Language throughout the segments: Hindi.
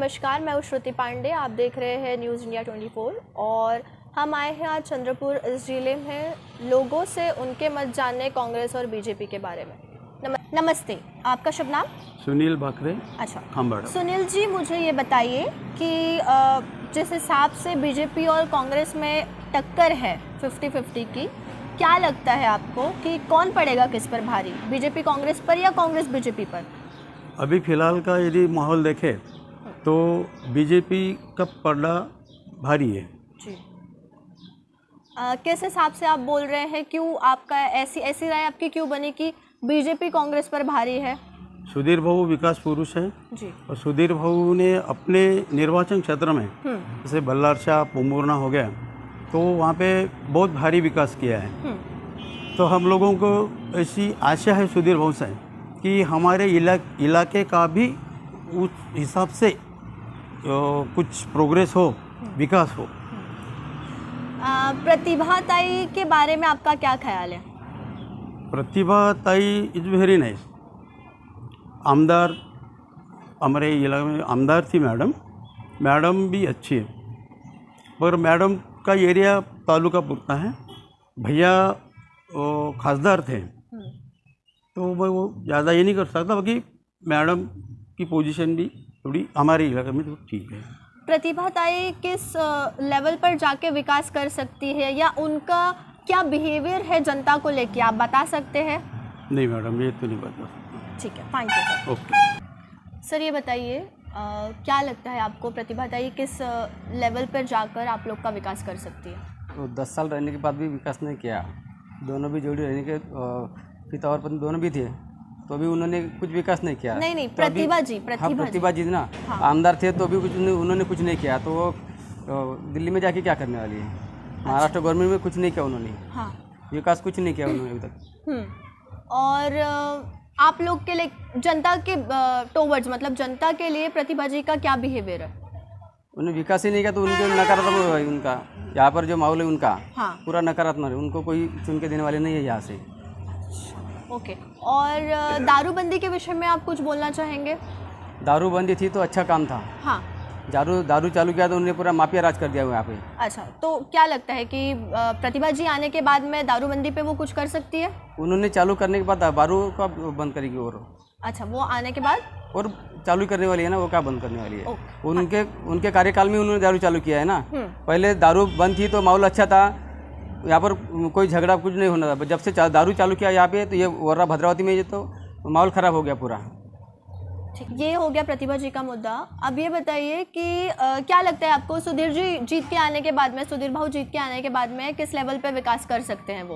नमस्कार, मैं हूँ श्रुति पांडे। आप देख रहे हैं न्यूज़ इंडिया 24 और हम आए हैं आज चंद्रपुर इस जिले में लोगों से उनके मत जानने कांग्रेस और बीजेपी के बारे में। नमस्ते, आपका शुभ नाम? सुनील भाकरे। अच्छा, खंबाड़ा। सुनील जी, मुझे ये बताइए कि जिस हिसाब से बीजेपी और कांग्रेस में टक्कर है 50-50 की, क्या लगता है आपको कि कौन पड़ेगा किस पर भारी, बीजेपी कांग्रेस पर या कांग्रेस बीजेपी पर? अभी फ़िलहाल का यदि माहौल देखें तो बीजेपी का पलड़ा भारी है जी। किस हिसाब से आप बोल रहे हैं, क्यों आपका ऐसी राय आपकी क्यों बनी कि बीजेपी कांग्रेस पर भारी है? सुधीर भाऊ विकास पुरुष है जी। और सुधीर भाऊ ने अपने निर्वाचन क्षेत्र में जैसे बल्लारशाह पोम्बुर्ना हो गया तो वहाँ पे बहुत भारी विकास किया है। तो हम लोगों को ऐसी आशा है सुधीर भाऊ से कि हमारे इलाके का भी उस हिसाब से कुछ प्रोग्रेस हो, विकास हो। प्रतिभा ताई के बारे में आपका क्या ख्याल है? प्रतिभा ताई इज वेरी नाइस। आमदार हमारे इलाके में आमदार थी मैडम भी अच्छी है, पर मैडम का एरिया तालुका पुरता है। भैया खासदार थे तो मैं वो ज़्यादा ये नहीं कर सकता, बाकी मैडम की पोजीशन भी थोड़ी हमारे इलाके में तो ठीक है। प्रतिभा ताई किस लेवल पर जाके विकास कर सकती है या उनका क्या बिहेवियर है जनता को लेके, आप बता सकते हैं? नहीं मैडम, ये तो नहीं बता सकता। ठीक है, thank you sir. Okay sir, ये बताइए क्या लगता है आपको प्रतिभा ताई किस लेवल पर जाकर आप लोग का विकास कर सकती है? तो 10 साल रहने के बाद भी विकास नहीं किया। दोनों भी जोड़ी रहने के पिता और पत्नी दोनों भी थे तो अभी उन्होंने कुछ विकास नहीं किया। नहीं, तो प्रतिभा जी ना। हाँ। आमदार थे तो भी उन्होंने कुछ नहीं किया, तो वो दिल्ली में जाके क्या करने वाली है? महाराष्ट्र गवर्नमेंट में कुछ नहीं किया उन्होंने। हाँ। विकास कुछ नहीं किया उन्होंने अभी तक। और आप लोग के लिए जनता के टोवर्ड्स, मतलब जनता के लिए प्रतिभा जी का क्या बिहेवियर है? उन्होंने विकास ही नहीं किया तो उनके नकारात्मक है उनका। यहाँ पर जो माहौल है उनका पूरा नकारात्मक है, उनको कोई चुन के देने वाले नहीं है यहाँ से। ओके। और दारूबंदी के विषय में आप कुछ बोलना चाहेंगे? दारूबंदी थी तो अच्छा काम था। हाँ। दारू चालू किया तो उन्होंने पूरा माफिया राज कर दिया यहाँ पे। अच्छा, तो क्या लगता है कि प्रतिभा जी आने के बाद में दारूबंदी पे वो कुछ कर सकती है? उन्होंने चालू करने के बाद दारू का बंद करेगी और। अच्छा, वो आने के बाद और चालू करने वाली है ना, वो क्या बंद करने वाली है? उनके कार्यकाल में उन्होंने दारू चालू किया है ना। पहले दारू बंद थी तो माहौल अच्छा था, यहाँ पर कोई झगड़ा कुछ नहीं होना था। जब से दारू चालू किया यहाँ पे तो ये वर्रा भद्रावती में ये तो माहौल ख़राब हो गया पूरा। ठीक, ये हो गया प्रतिभा जी का मुद्दा। अब ये बताइए कि क्या लगता है आपको सुधीर जी जीत के आने के बाद में, सुधीर भाऊ जीत के आने के बाद में किस लेवल पे विकास कर सकते हैं वो?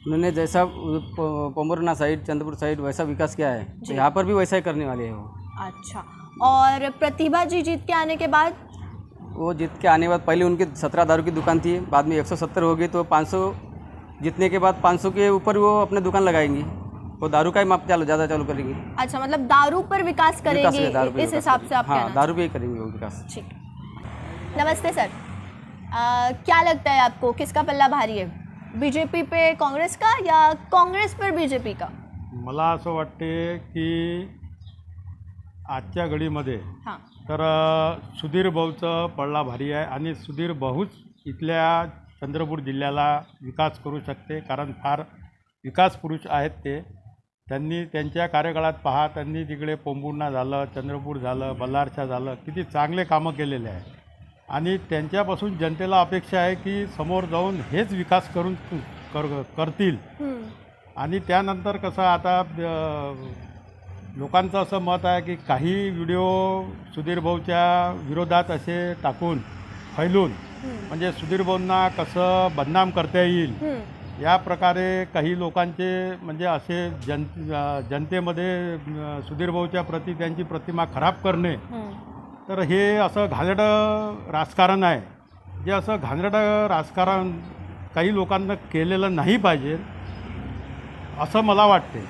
उन्होंने जैसा पोम्बुर्ना साइड, चंद्रपुर साइड वैसा विकास किया है तो यहाँ पर भी वैसा ही करने वाले हैं वो। अच्छा, और प्रतिभा जी जीत के आने के बाद? वो जीत के आने के बाद पहले उनकी 17 दारू की दुकान थी, बाद में 170 हो गई तो 500 जीतने के बाद 500 के ऊपर वो अपने दुकान लगाएंगी। वो दारू का ही माप ज़्यादा चालू करेंगी। अच्छा, मतलब दारू पर विकास करेंगी इस हिसाब से आप कहना? हाँ, दारू पे ही करेंगे वो विकास। ठीक। नमस्ते सर, क्या लगता है आपको किसका पल्ला भारी है, बीजेपी पे कांग्रेस का या कांग्रेस पर बीजेपी का? मला असं वाटते की आजच्या घडीमध्ये तर सुधीर भाऊचं पडला भारी आहे आणि सुधीर भाऊच इथल्या चंद्रपूर जिल्ह्याला विकास करू शकते, कारण फार विकास पुरुष आहेत ते। त्यांनी त्यांच्या कार्यकाळात पहा, त्यांनी तिकडे पोम्बुर्ना झालं, चंद्रपूर झालं, बल्लारशाह झालं, किती चांगले कामं केलेले आहे आणि त्यांच्यापासून जनतेला अपेक्षा आहे की समोर जाऊन हेच विकास करतील। आणि त्यानंतर कसं आता लोकांचं असं मत आहे की काही व्हिडिओ सुधीर भाऊच्या विरोधात असे टाकून फैलून म्हणजे सुधीर भाऊंना कसं बदनाम करता येईल या प्रकारे काही लोकांचे म्हणजे असे जनतेमध्ये सुधीर भाऊच्या प्रति त्यांची प्रतिमा खराब करणे, तर हे असं घाणेरडं राजकारण आहे। जे असं घाणेरडं राजकारण काही लोकांना केलेलं नाही पाहिजे असं मला वाटते,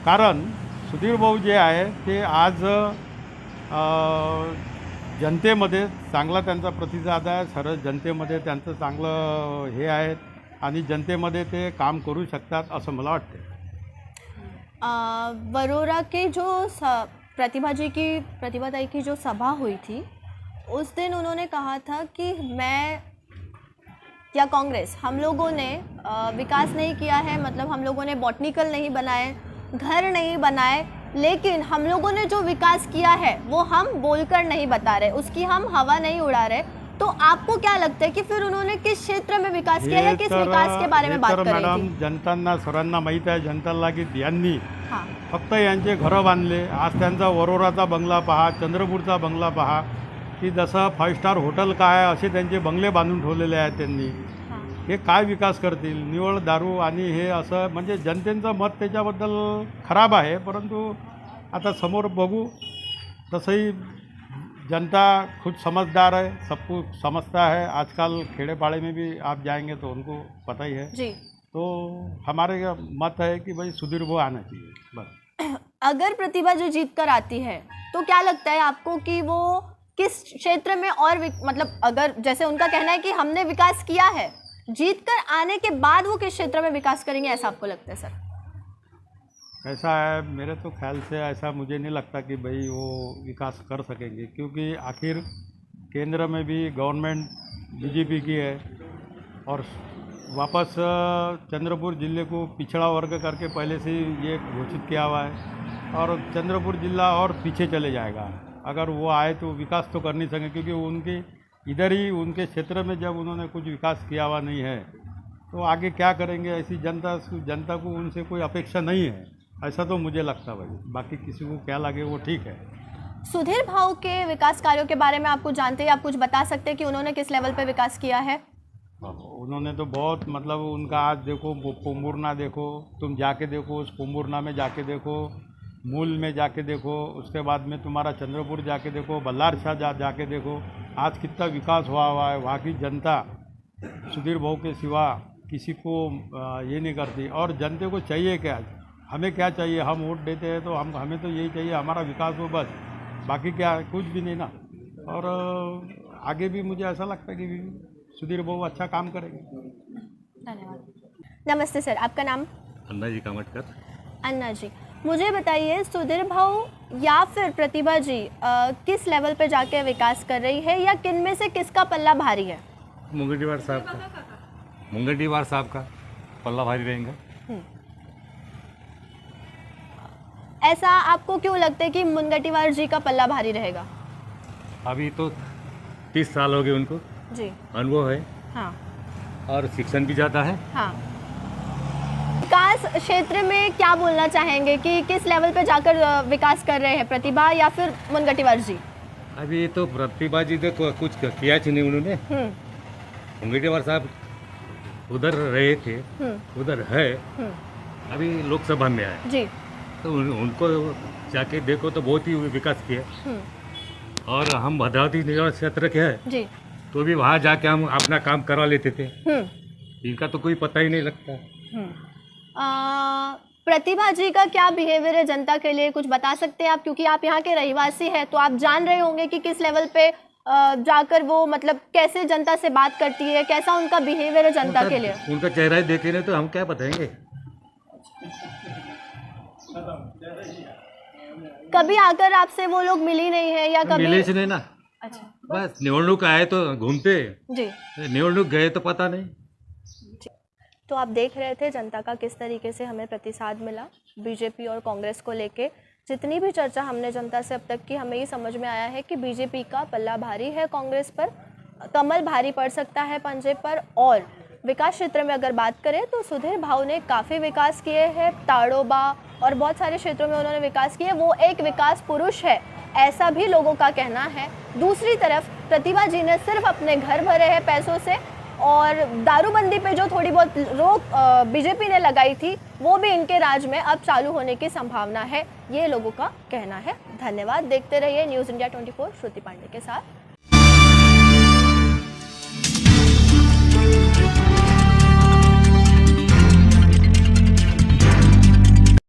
कारण सुधीर भाऊ जे आहे ते आज जनतेमध्ये चांगला त्यांचा प्रतिसाद आहे, सरळ जनतेमध्ये त्यांचं चांगलं हे आहे आणि जनतेमध्ये ते काम करू शकतात असं मला वाटते। वरोरा के जो प्रतिभा ताई की जो सभा हुई थी उस दिन उन्होंने कहा था कि मैं या कांग्रेस हम लोगों ने विकास नहीं किया है, मतलब हम लोगों ने बॉटनिकल नहीं बनाए, घर नहीं बनाए, लेकिन हम लोगों ने जो विकास किया है वो हम बोलकर नहीं बता रहे, उसकी हम हवा नहीं उड़ा रहे। तो आपको क्या लगता है कि फिर उन्होंने किस क्षेत्र में विकास किया या किस विकास के बारे में बात कर रही मॅडम थी? जनतांना सर्वांना माहीत आहे जनताला की यांनी हाँ फक्त यांचे घरं बांधले। आज त्यांचा वरोराचा बंगला पहा, चंद्रपूरचा बंगला पहा, की जसं 5 स्टार हॉटेल काय आहे असे त्यांचे बंगले बांधून ठेवलेले आहेत त्यांनी। हाँ हे काय विकास करतील? निवळ दारू आणि हे असं म्हणजे जनतेचं मत त्याच्याबद्दल खराब आहे, परंतु आता समोर बघू। तसंही जनता खुद समझदार है, सब कुछ समझता है। आजकल खेड़े पाड़े में भी आप जाएंगे तो उनको पता ही है। जी। तो हमारे मत है कि भाई सुधीर वो आना चाहिए बस। अगर प्रतिभा जी जीत कर आती है तो क्या लगता है आपको कि वो किस क्षेत्र में और मतलब अगर जैसे उनका कहना है कि हमने विकास किया है, जीत कर आने के बाद वो किस क्षेत्र में विकास करेंगे, ऐसा आपको लगता है सर? ऐसा है, मेरे तो ख्याल से ऐसा मुझे नहीं लगता कि भाई वो विकास कर सकेंगे, क्योंकि आखिर केंद्र में भी गवर्नमेंट बीजेपी की है और वापस चंद्रपुर ज़िले को पिछड़ा वर्ग करके पहले से ही ये घोषित किया हुआ है और चंद्रपुर ज़िला और पीछे चले जाएगा। अगर वो आए तो विकास तो कर नहीं सकेंगे, क्योंकि उनके इधर ही उनके क्षेत्र में जब उन्होंने कुछ विकास किया हुआ नहीं है तो आगे क्या करेंगे? ऐसी जनता को उनसे कोई अपेक्षा नहीं है, ऐसा तो मुझे लगता है भाई। बाकी किसी को क्या लगे वो ठीक है। सुधीर भाऊ के विकास कार्यों के बारे में आप कुछ जानते हैं, आप कुछ बता सकते हैं कि उन्होंने किस लेवल पे विकास किया है? उन्होंने तो बहुत, मतलब उनका आज देखो पोम्बुरना देखो, तुम जाके देखो, उस पोम्बुरना में जाके देखो, मूल में जाके देखो, उसके बाद में तुम्हारा चंद्रपुर जाके देखो, बल्लार शाह जाके देखो, आज कितना विकास हुआ है। वहाँ की जनता सुधीर भाऊ के सिवा किसी को ये नहीं करती। और जनता को चाहिए क्या? हमें क्या चाहिए? हम वोट देते हैं तो हमें तो यही चाहिए, हमारा विकास हो बस, बाकी क्या कुछ भी नहीं ना। और आगे भी मुझे ऐसा लगता है कि सुधीर भाऊ अच्छा काम करेंगे। धन्यवाद। नमस्ते सर, आपका नाम? अन्ना जी कामटकर। अन्ना जी, मुझे बताइए मुंगेटीवार भाऊ या फिर प्रतिभा जी किस लेवल पे जाके विकास कर रही है या किन में से किसका पल्ला भारी है? मुंगेटीवार साहब का पल्ला भारी रहेगा। ऐसा आपको क्यों लगता है कि मुंगेटीवार जी का पल्ला भारी रहेगा? अभी तो 30 साल हो गए उनको जी, अनुभव है। हाँ और शिक्षण भी ज़्यादा है। हाँ। विकास क्षेत्र में क्या बोलना चाहेंगे कि किस लेवल पे जाकर विकास कर रहे हैं, प्रतिभा या फिर मुंगेटीवार जी? अभी तो प्रतिभा जी तो कुछ किया नहीं उन्होंने। मुंगेटीवार साहब उधर रहे थे, उधर है, अभी लोकसभा में आए जी, तो उनको जाके देखो तो बहुत ही विकास किया। और हम भद्रावती निवास क्षेत्र के हैं जी, तो भी वहाँ जाके हम अपना काम करवा लेते थे। इनका तो कोई पता ही नहीं लगता। प्रतिभा जी का क्या बिहेवियर है जनता के लिए, कुछ बता सकते हैं आप? क्योंकि आप यहाँ के रहवासी हैं तो आप जान रहे होंगे कि किस लेवल पे जाकर वो मतलब कैसे जनता से बात करती है, कैसा उनका बिहेवियर है जनता के लिए। उनका चेहरा ही देखे नहीं तो हम क्या बताएंगे। कभी आकर आपसे वो लोग मिली नहीं है या कभी? मिले नहीं ना। अच्छा, बस निवडणूक आए तो घूमते, जी, निवडणूक गए तो पता नहीं। तो आप देख रहे थे जनता का किस तरीके से हमें प्रतिसाद मिला बीजेपी और कांग्रेस को लेके। जितनी भी चर्चा हमने जनता से अब तक की, हमें ये समझ में आया है कि बीजेपी का पल्ला भारी है कांग्रेस पर, कमल भारी पड़ सकता है पंजे पर। और विकास क्षेत्र में अगर बात करें तो सुधीर भाऊ ने काफ़ी विकास किए हैं, ताड़ोबा और बहुत सारे क्षेत्रों में उन्होंने विकास किए। वो एक विकास पुरुष है, ऐसा भी लोगों का कहना है। दूसरी तरफ प्रतिभा जी ने सिर्फ अपने घर भरे हैं पैसों से, और दारूबंदी पे जो थोड़ी बहुत रोक बीजेपी ने लगाई थी वो भी इनके राज में अब चालू होने की संभावना है, ये लोगों का कहना है। धन्यवाद। देखते रहिए न्यूज़ इंडिया 24 श्रुति पांडे के साथ।